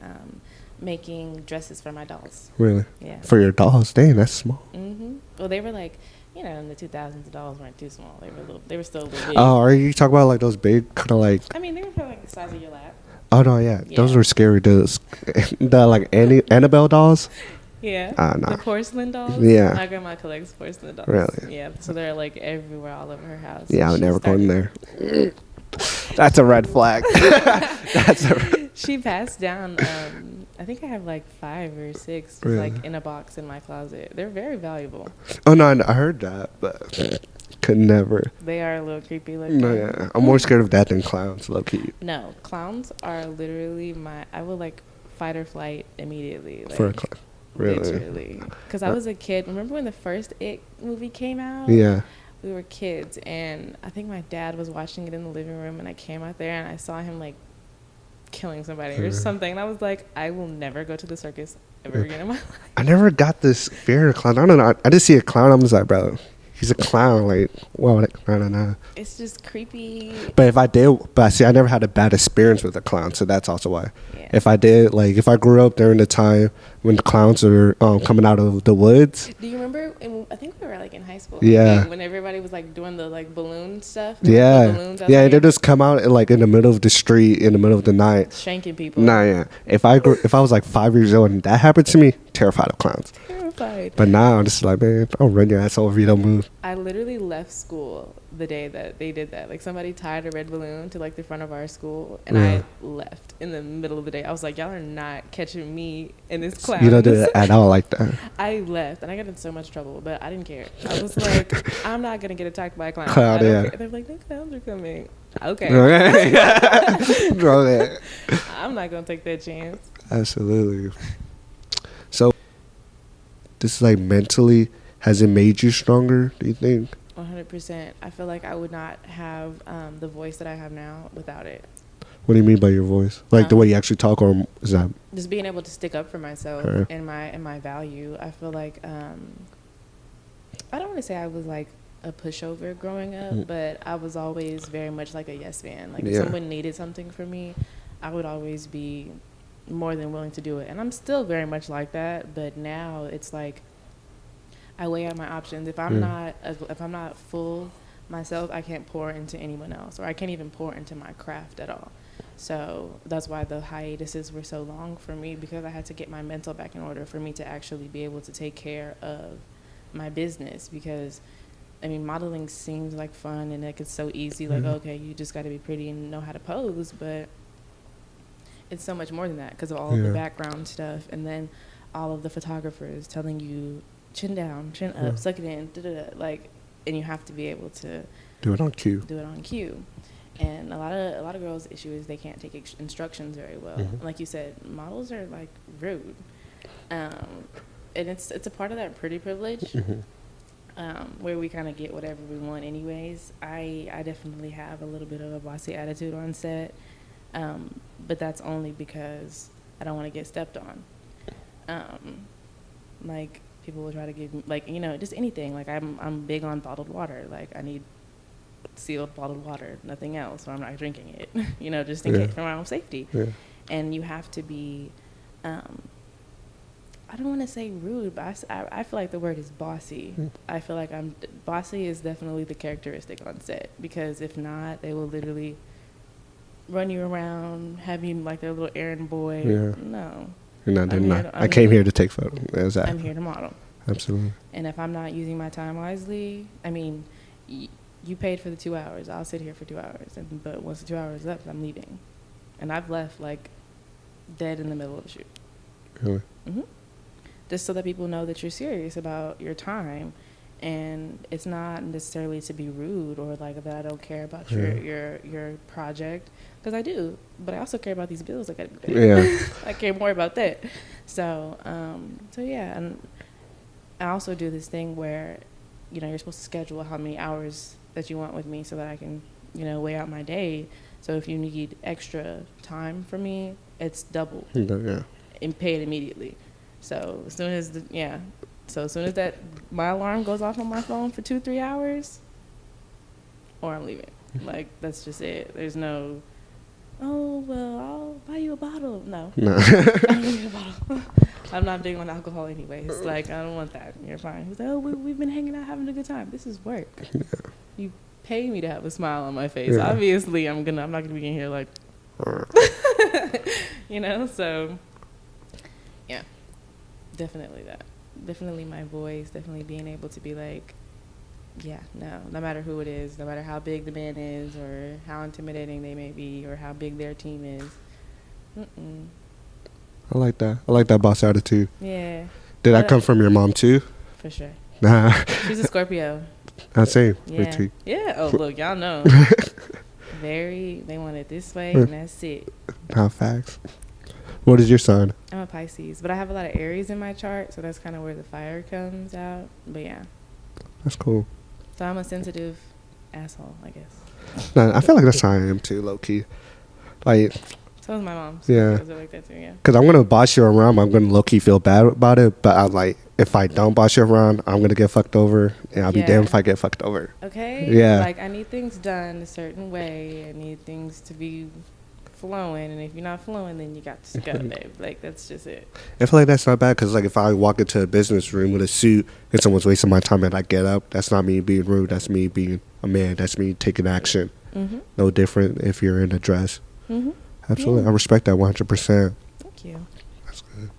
making dresses for my dolls. Really? Yeah. For your dolls? Dang, that's small. Mm-hmm. Well, they were like, you know, in the 2000s, the dolls weren't too small. They were still a little big. Oh, are you talking about like those big kind of like, I mean, they were probably like the size of your lap. oh no, yeah. Those Yeah. were scary dudes. The like Annabelle dolls? Yeah. No. The porcelain dolls? Yeah. My grandma collects porcelain dolls. Really? Yeah. So they're like everywhere, all over her house. Yeah, I would She never go in started- there. That's a red flag. That's a She passed down, I think I have like 5 or 6 Really? like in a box in my closet. They're very valuable. Oh no, I heard that, but could never. They are a little creepy looking. No, yeah, I'm more scared of that than clowns. Low key. No, clowns are literally I would like fight or flight immediately. Like, For a clown, really? literally. Because I was a kid. Remember when the first It movie came out? Yeah. We were kids, and I think my dad was watching it in the living room, and I came out there and I saw him like killing somebody or something, and I was like, I will never go to the circus ever again in my life. I never got this fear of clown. I don't know. I just see a clown. I'm just like, bro, he's a clown. Like, well, I don't know. It's just creepy. But if I did, but see, I never had a bad experience with a clown, so that's also why. Yeah. If I did, like, if I grew up during the time when the clowns are coming out of the woods. Do you remember? I think we were like in high school. Yeah. When everybody was like doing the like balloon stuff. Yeah. The balloons Yeah, outside, they just come out like in the middle of the street in the middle of the night. shanking people. Nah, yeah. If I was like 5 years old and that happened to me, terrified of clowns. Terrified. But now I'm just like, man, I'll run your ass over if you don't move. I literally left school the day that they did that. Like, somebody tied a red balloon to like the front of our school, and Yeah. I left in the middle of the day. I was like, y'all are not catching me in this clown. You don't do it at all like that. I left, and I got in so much trouble, but I didn't care. I was like, I'm not gonna get attacked by a clown. Clown, I don't yeah. care. They're like, the clowns are coming. Okay, Bro, that. I'm not gonna take that chance. Absolutely. So, this is like mentally, has it made you stronger, do you think? 100%. I feel like I would not have the voice that I have now without it. What do you mean by your voice? Like the way you actually talk, or is that? Just being able to stick up for myself Sure. and my value. I feel like I don't want to say I was like a pushover growing up, but I was always very much like a yes man. Like, if Yeah. someone needed something from me, I would always be more than willing to do it. And I'm still very much like that, but now it's like I weigh out my options. If I'm not full myself, I can't pour into anyone else, or I can't even pour into my craft at all. So that's why the hiatuses were so long for me, because I had to get my mental back in order for me to actually be able to take care of my business. Because I mean, modeling seems like fun and like it's so easy, like, okay, you just got to be pretty and know how to pose, but it's so much more than that, because of all of the background stuff, and then all of the photographers telling you chin down, chin up, suck it in, like, and you have to be able to Do it on cue. do it on cue. And a lot of girls' issue is they can't take instructions very well. Like you said, models are like rude, and it's a part of that pretty privilege, where we kind of get whatever we want anyways. I definitely have a little bit of a bossy attitude on set, but that's only because I don't want to get stepped on. Like people will try to give me, like, you know, just anything. Like I'm big on bottled water. Like I need sealed bottled water, nothing else, or I'm not drinking it. You know, just in case for my own safety. Yeah. And you have to be, I don't want to say rude, but I feel like the word is bossy. I feel like bossy is definitely the characteristic on set, because if not, they will literally run you around, have you like their little errand boy. Yeah. No. You're not doing that. I came here to take photos. Exactly. I'm here to model. Absolutely. And if I'm not using my time wisely, I mean, you paid for the 2 hours. I'll sit here for 2 hours. But once the 2 hours is up, I'm leaving. And I've left, like, dead in the middle of the shoot. Really? Just so that people know that you're serious about your time. And it's not necessarily to be rude or, like, that I don't care about your project. Because I do. But I also care about these bills I got to be paid. Yeah. I care more about that. So yeah. And I also do this thing where, you know, you're supposed to schedule how many hours that you want with me so that I can, you know, weigh out my day. So if you need extra time from me, it's double. Yeah. And pay it immediately. So as soon as that my alarm goes off on my phone for 2-3 hours, or I'm leaving. Like, that's just it. There's no, oh, well, I'll buy you a bottle. No. I don't need a bottle. I'm not big on alcohol anyways. Like, I don't want that. You're fine. He's like, oh, we've been hanging out, having a good time. This is work. Yeah. You pay me to have a smile on my face. Yeah. Obviously, I'm not gonna be in here like, you know. So, yeah, definitely that. Definitely my voice. Definitely being able to be like, yeah, no matter who it is, no matter how big the man is, or how intimidating they may be, or how big their team is. I like that. I like that boss attitude. Yeah. Did that come from your mom too? For sure. Nah. She's a Scorpio. Same. Yeah. Yeah. Oh, look, y'all know. They want it this way, and that's it. Facts. What is your sign? I'm a Pisces, but I have a lot of Aries in my chart, so that's kind of where the fire comes out. But yeah. That's cool. So I'm a sensitive asshole, I guess. Nah, I feel like that's how I am too, low key. Like. So is my mom. So yeah. Like that too, yeah. Because I'm gonna boss you around. I'm gonna low key feel bad about it, but I'm like, if I don't boss you around, I'm gonna get fucked over, and I'll be damned if I get fucked over. Okay. Yeah. Like, I need things done a certain way. I need things to be flowing, and if you're not flowing, then you got to go, babe. Like, that's just it. I feel like that's not bad, because like if I walk into a business room with a suit and someone's wasting my time and I get up, that's not me being rude. That's me being a man. That's me taking action. No different if you're in a dress. Absolutely. Yeah. I respect that 100%. Thank you. That's good.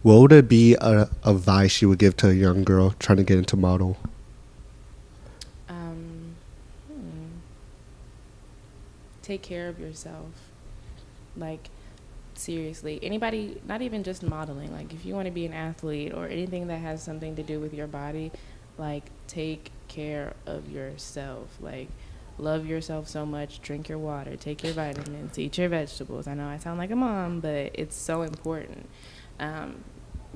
What would it be a advice you would give to a young girl trying to get into model? Take care of yourself. Like, seriously. Anybody, not even just modeling. Like, if you want to be an athlete or anything that has something to do with your body, like, take care of yourself. Like, love yourself so much. Drink your water. Take your vitamins. Eat your vegetables. I know I sound like a mom, but it's so important.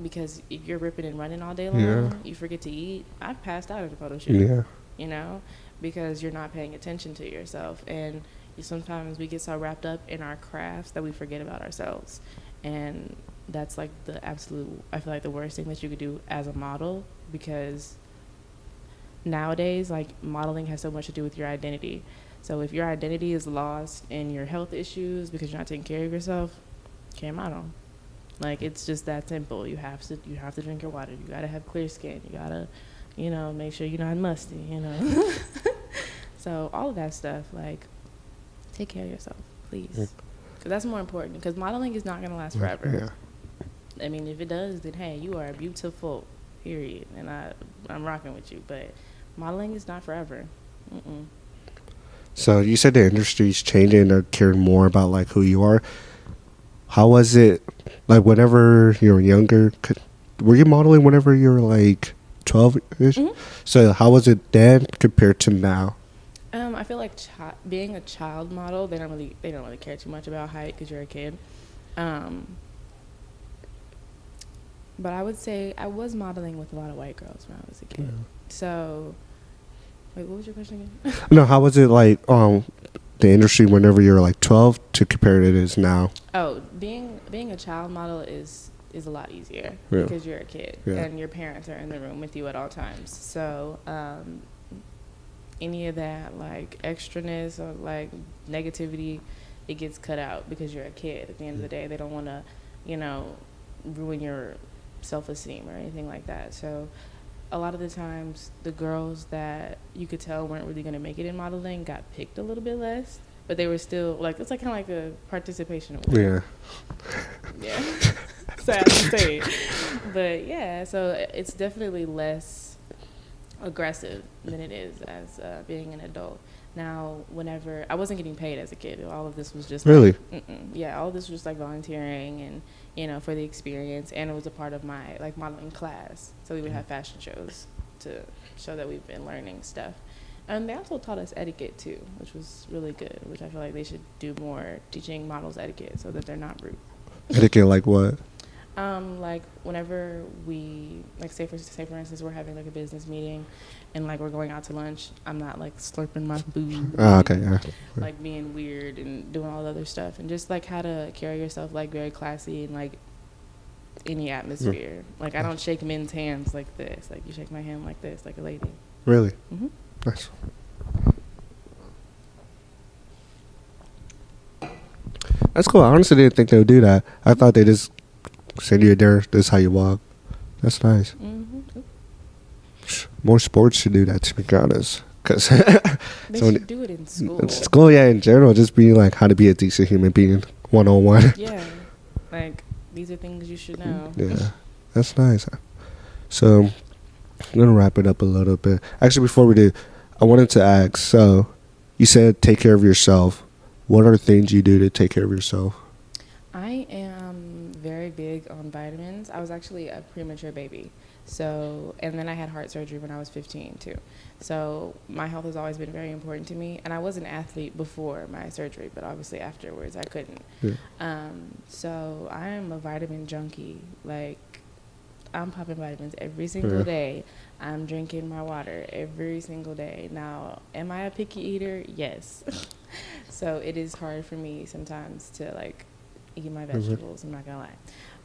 Because if you're ripping and running all day long, you forget to eat. I've passed out at a photo shoot. Yeah. You know? Because you're not paying attention to yourself. And sometimes we get so wrapped up in our crafts that we forget about ourselves. And that's like the absolute, I feel like the worst thing that you could do as a model, because nowadays, like, modeling has so much to do with your identity. So if your identity is lost in your health issues because you're not taking care of yourself, you can't model. Like, it's just that simple. You have to drink your water. You gotta have clear skin. You gotta, you know, make sure you're not musty, you know. So all of that stuff, like, take care of yourself, please. Because that's more important. Because modeling is not going to last forever. Yeah. I mean, if it does, then, hey, you are beautiful, period. And I'm rocking with you. But modeling is not forever. So you said the industry's changing. They're caring more about, like, who you are. How was it, like, whenever you were younger? Were you modeling whenever you were, like, 12-ish? So how was it then compared to now? I feel like being a child model, they don't really care too much about height because you're a kid. Um, but I would say I was modeling with a lot of white girls when I was a kid. Yeah. So, wait, what was your question again? No, how was it like the industry whenever you were like 12 to compare it is now? Oh, being a child model is a lot easier Yeah. because you're a kid and your parents are in the room with you at all times. So any of that like extraness or like negativity, it gets cut out because you're a kid. At the end of the day, they don't want to, ruin your self-esteem or anything like that. So a lot of the times, the girls that you could tell weren't really going to make it in modeling got picked a little bit less, but they were still like, it's like kind of like a participation award. Yeah. Sad to say, but yeah, so it's definitely less aggressive than it is as being an adult. Now, whenever I wasn't getting paid as a kid, all of this was just Really? Yeah, all of this was just like volunteering and for the experience, and it was a part of my like modeling class. So we would have fashion shows to show that we've been learning stuff. And they also taught us etiquette too, which was really good. Which I feel like they should do more teaching models etiquette so that they're not rude. Etiquette like what? Like whenever we say for instance we're having like a business meeting and like we're going out to lunch, I'm not like slurping my food. Okay, yeah. Like being weird and doing all the other stuff, and just like how to carry yourself like very classy and like any atmosphere. Like I don't shake men's hands like this. Like you shake my hand like this, like a lady. Really? Mm-hmm. Nice. That's cool. I honestly didn't think they would do that. I thought they just send you there. This is how you walk. That's nice. Mm-hmm. More sports should do that, to be honest. Cause they should do it in school. School, yeah, in general, just being like how to be a decent human being, 101. Yeah, like these are things you should know. Yeah, that's nice. So I'm gonna wrap it up a little bit. Actually, before we do, I wanted to ask. So you said take care of yourself. What are things you do to take care of yourself? I am very big on vitamins. I was actually a premature baby. So, and then I had heart surgery when I was 15 too. So my health has always been very important to me. And I was an athlete before my surgery, but obviously afterwards I couldn't. Yeah. So I am a vitamin junkie. Like I'm popping vitamins every single day. I'm drinking my water every single day. Now, am I a picky eater? Yes. So it is hard for me sometimes to like eat my vegetables. I'm not gonna lie,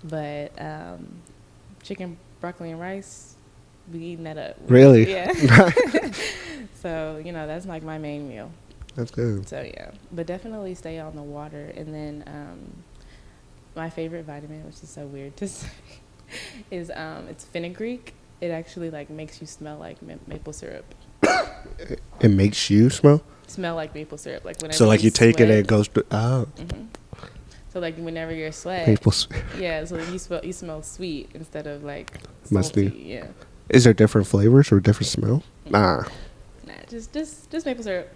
but chicken, broccoli, and rice, we eating that up. Really? Yeah. So that's like my main meal. That's good. So yeah, but definitely stay on the water. And then my favorite vitamin, which is so weird to say, is it's Fenugreek. It actually like makes you smell like maple syrup. It makes you smell like maple syrup, like whenever. So like you take sweat, it and it goes out. Mm-hmm. So like whenever you're sweat, maple. Yeah. So you smell sweet instead of like salty. Must be. Yeah. Is there different flavors or different smell? Nah, just maple syrup.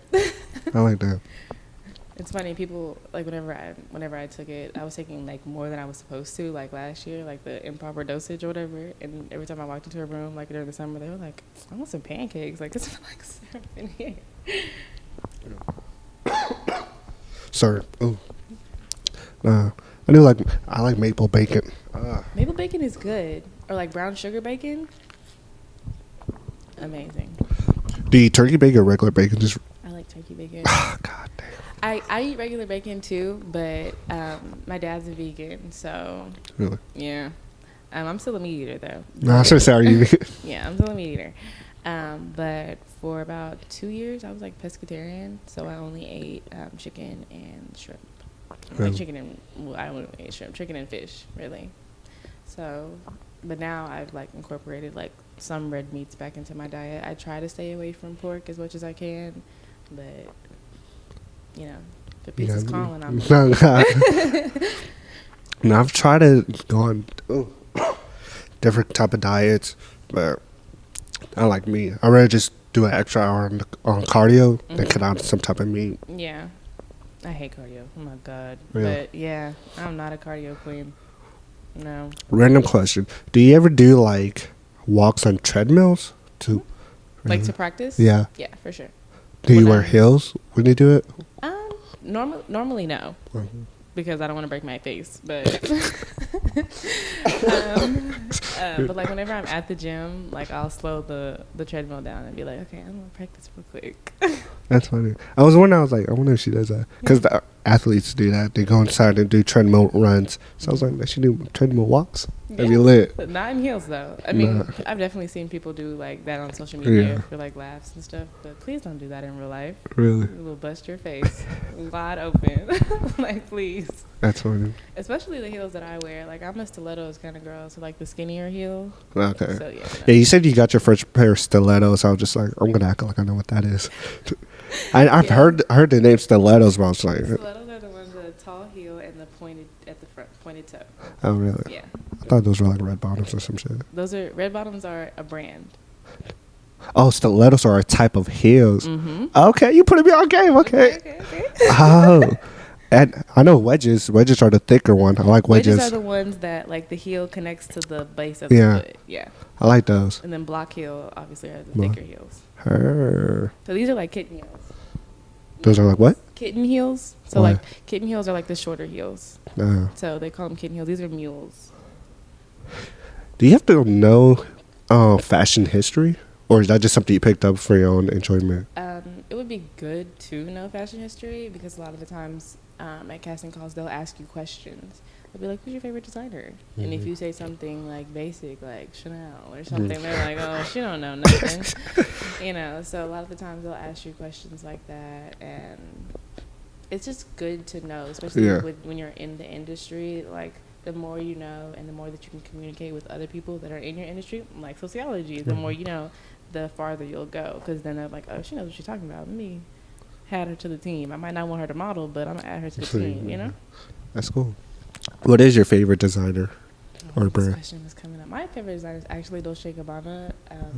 I like that. It's funny, people like whenever I took it, I was taking like more than I was supposed to, like last year, like the improper dosage or whatever. And every time I walked into a room, like during the summer, they were like, "I want some pancakes. Like, this smells like syrup in here." Sorry. Oh. I like maple bacon. Maple bacon is good, or like brown sugar bacon. Amazing. Do you eat turkey bacon or regular bacon? I like turkey bacon. God damn. I eat regular bacon too, but my dad's a vegan, so Really? Yeah. I'm still a meat eater though. No, I'm so sorry. Yeah, I'm still a meat eater. But for about 2 years, I was like pescatarian, so I only ate chicken and shrimp. Like chicken and I don't really eat shrimp, chicken and fish, really. So, but now I've like incorporated like some red meats back into my diet. I try to stay away from pork as much as I can, but if pizza's calling, I'm. No, I've tried to go on different type of diets, but I like meat. I'd rather just do an extra hour on cardio than cut out some type of meat. Yeah. I hate cardio. Oh my God. Really? But yeah, I'm not a cardio queen. No. Random question. Do you ever do like walks on treadmills to like to practice? Yeah. Yeah, for sure. Do you wear heels when you do it? Normally no. Mhm. Because I don't want to break my face, but but like whenever I'm at the gym, like I'll slow the treadmill down and be like, okay, I'm gonna practice real quick. That's funny. I was wondering. I was like, I wonder if she does that because the athletes do that. They go inside and do treadmill runs. So I was like, they should do treadmill walks. That'd be lit. But not in heels though. I mean, I've definitely seen people do like that on social media for like laughs and stuff. But please don't do that in real life. Really? It will bust your face wide open. Like, please. That's funny. Especially the heels that I wear. Like, I'm a stilettos kind of girl, so like the skinnier heel. Okay. So yeah. No. Yeah, you said you got your first pair of stilettos. I was just like, I'm gonna act like I know what that is. I've heard the name stilettos, but I was like, stilettos are the ones with a tall heel and the pointed at the front, pointed toe. Oh really? Yeah. I thought those were like red bottoms or some shit. Those are red bottoms are a brand. Oh, stilettos are a type of heels. Mm-hmm. Okay, you putting me on game. Okay. Oh, and I know wedges. Wedges are the thicker one. I like wedges. Wedges are the ones that like the heel connects to the base of the foot. Yeah. I like those. And then block heel obviously are the thicker heels. Her. So these are like kitten heels. Those are like what? Kitten heels. So Why? like kitten heels are like the shorter heels. So they call them kitten heels. These are mules. Do you have to know fashion history? Or is that just something you picked up for your own enjoyment? It would be good to know fashion history because a lot of the times at casting calls, they'll ask you questions. They'll be like, who's your favorite designer? Mm-hmm. And if you say something like basic, like Chanel or something, they're like, oh, she don't know nothing. You know, so a lot of the times they'll ask you questions like that. And it's just good to know, especially when you're in the industry. Like, the more you know and the more that you can communicate with other people that are in your industry, like sociology, the more you know, the farther you'll go. Because then they're like, oh, she knows what she's talking about. Let me add her to the team. I might not want her to model, but I'm going to add her to the team, you know? That's cool. What is your favorite designer or brand? This question is coming up. My favorite designer is actually Dolce & Gabbana.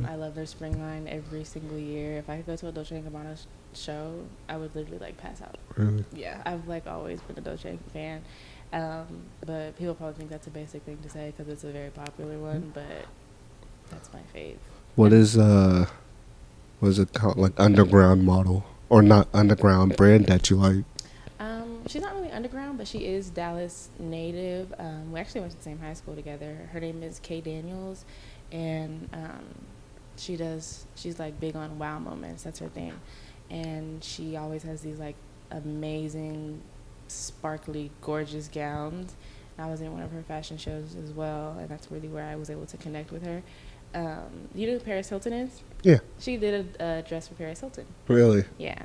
I love their spring line every single year. If I could go to a Dolce & Gabbana show, I would literally, like, pass out. Really? Yeah, I've, like, always been a Dolce fan. But people probably think that's a basic thing to say because it's a very popular one, but that's my fave. What is it called, like underground model or not underground brand that you like? She's not really underground, but she is Dallas native. We actually went to the same high school together. Her name is Kay Daniels, and she's like big on wow moments. That's her thing, and she always has these like amazing, sparkly, gorgeous gowns. And I was in one of her fashion shows as well, and that's really where I was able to connect with her. You know who Paris Hilton is? Yeah. She did a dress for Paris Hilton. Really? Yeah.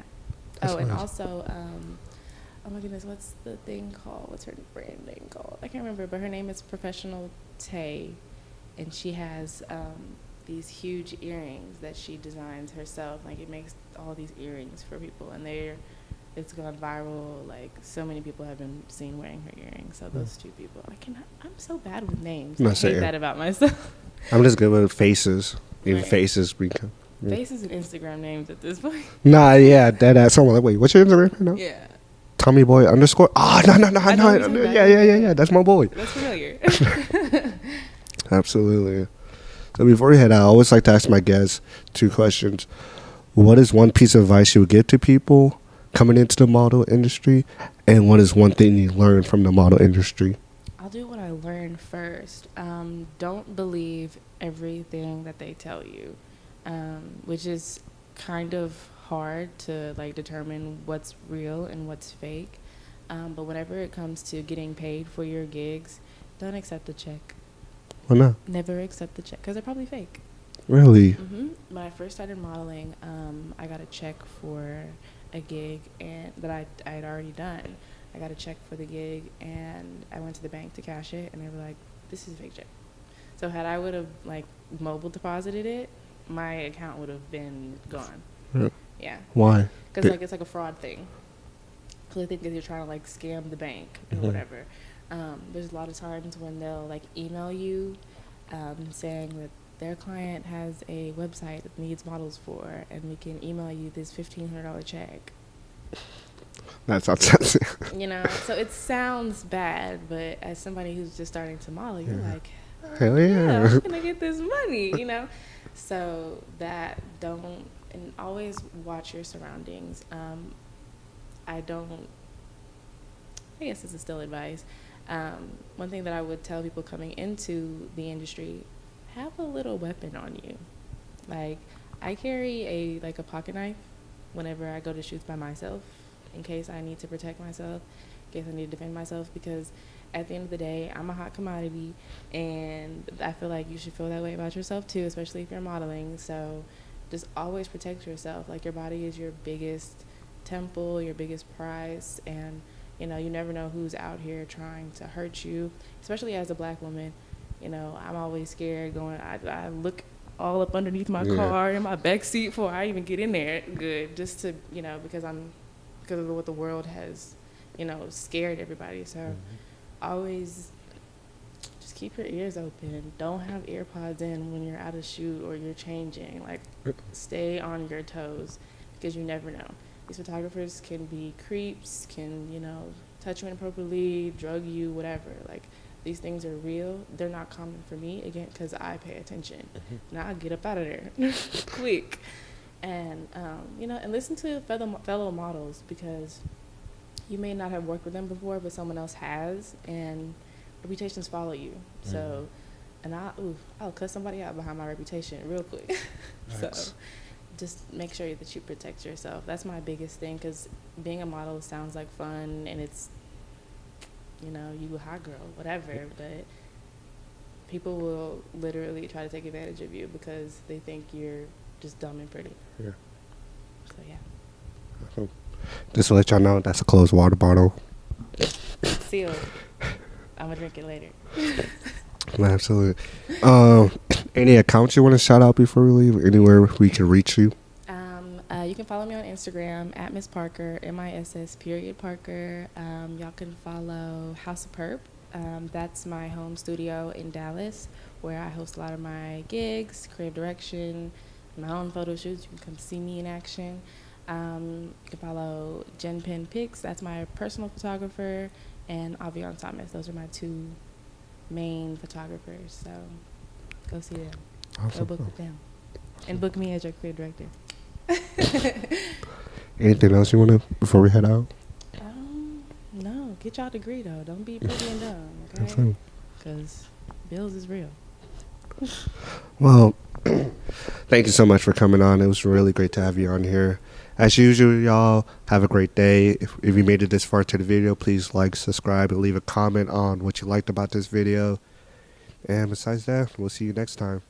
That's and nice. Also, oh my goodness, what's the thing called? What's her brand name called? I can't remember, but her name is Professional Tay, and she has these huge earrings that she designs herself. Like, it makes all these earrings for people, and it's gone viral. Like, so many people have been seen wearing her earrings. So those two people, I'm so bad with names. I hate that about myself. I'm just good with faces. Even Right. faces. Faces and Instagram names at this point. Nah, yeah, dead ass. Someone like, wait, what's your Instagram right now? Yeah. Tommy Boy _ Oh, no. Yeah. That's my boy. That's familiar. Absolutely. So before we head out, I always like to ask my guests 2 questions. What is one piece of advice you would give to people coming into the model industry? And what is one thing you learned from the model industry? I'll do what I learned first. Don't believe everything that they tell you, which is kind of hard to like determine what's real and what's fake. But whenever it comes to getting paid for your gigs, don't accept the check. Why not? Never accept the check because they're probably fake. Really? Mm-hmm. When I first started modeling, I got a check for a gig and that I had already done. I got a check for the gig, and I went to the bank to cash it, and they were like, "This is a fake check." So had I would have like mobile deposited it, my account would have been gone. Yeah. Why? Because like it's like a fraud thing. So I think that you're trying to like scam the bank or whatever. There's a lot of times when they'll like email you, saying that their client has a website that needs models for, and we can email you this $1,500 check. That sounds You know, so it sounds bad, but as somebody who's just starting to model, you're like, hell yeah, I'm gonna get this money, you know. So that don't and always watch your surroundings. I don't, I guess this is still advice. One thing that I would tell people coming into the industry, have a little weapon on you. Like, I carry a pocket knife whenever I go to shoots by myself, in case I need to protect myself, in case I need to defend myself, because at the end of the day, I'm a hot commodity, and I feel like you should feel that way about yourself too, especially if you're modeling. So just always protect yourself. Like, your body is your biggest temple, your biggest prize, and you know, you never know who's out here trying to hurt you, especially as a Black woman. You know, I'm always scared going, I look all up underneath my car in my back seat before I even get in there good, just to, you know, because of what the world has, you know, scared everybody. So always just keep your ears open. Don't have AirPods in when you're out of shoot or you're changing. Like, stay on your toes, because you never know. These photographers can be creeps, can, you know, touch you inappropriately, drug you, whatever. Like, these things are real. They're not common for me, again, because I pay attention. And I'll get up out of there quick. And, you know, and listen to fellow models, because you may not have worked with them before, but someone else has, and reputations follow you. So, and I'll cut somebody out behind my reputation real quick. Nice. So just make sure that you protect yourself. That's my biggest thing, because being a model sounds like fun, and it's, you know, you a hot girl, whatever, but people will literally try to take advantage of you because they think you're just dumb and pretty. Yeah. So, yeah. Just to let y'all know, that's a closed water bottle. Sealed. I'm going to drink it later. Absolutely. Any accounts you want to shout out before we leave? Anywhere we can reach you? You can follow me on Instagram at Miss Parker, MISS_Parker. Y'all can follow House of Perp. That's my home studio in Dallas, where I host a lot of my gigs, creative direction, my own photo shoots. You can come see me in action. You can follow Jen Pen Pics. That's my personal photographer, and Avion Thomas. Those are my two main photographers. So go see them. Awesome. Go book with them. And book me as your creative director. Anything else you want to, before we head out? No. Get y'all degree, though. Don't be pretty and dumb, okay? Because bills is real. Well, thank you so much for coming on. It was really great to have you on here. As usual, y'all, have a great day. If you made it this far to the video, please like, subscribe, and leave a comment on what you liked about this video. And besides that, we'll see you next time.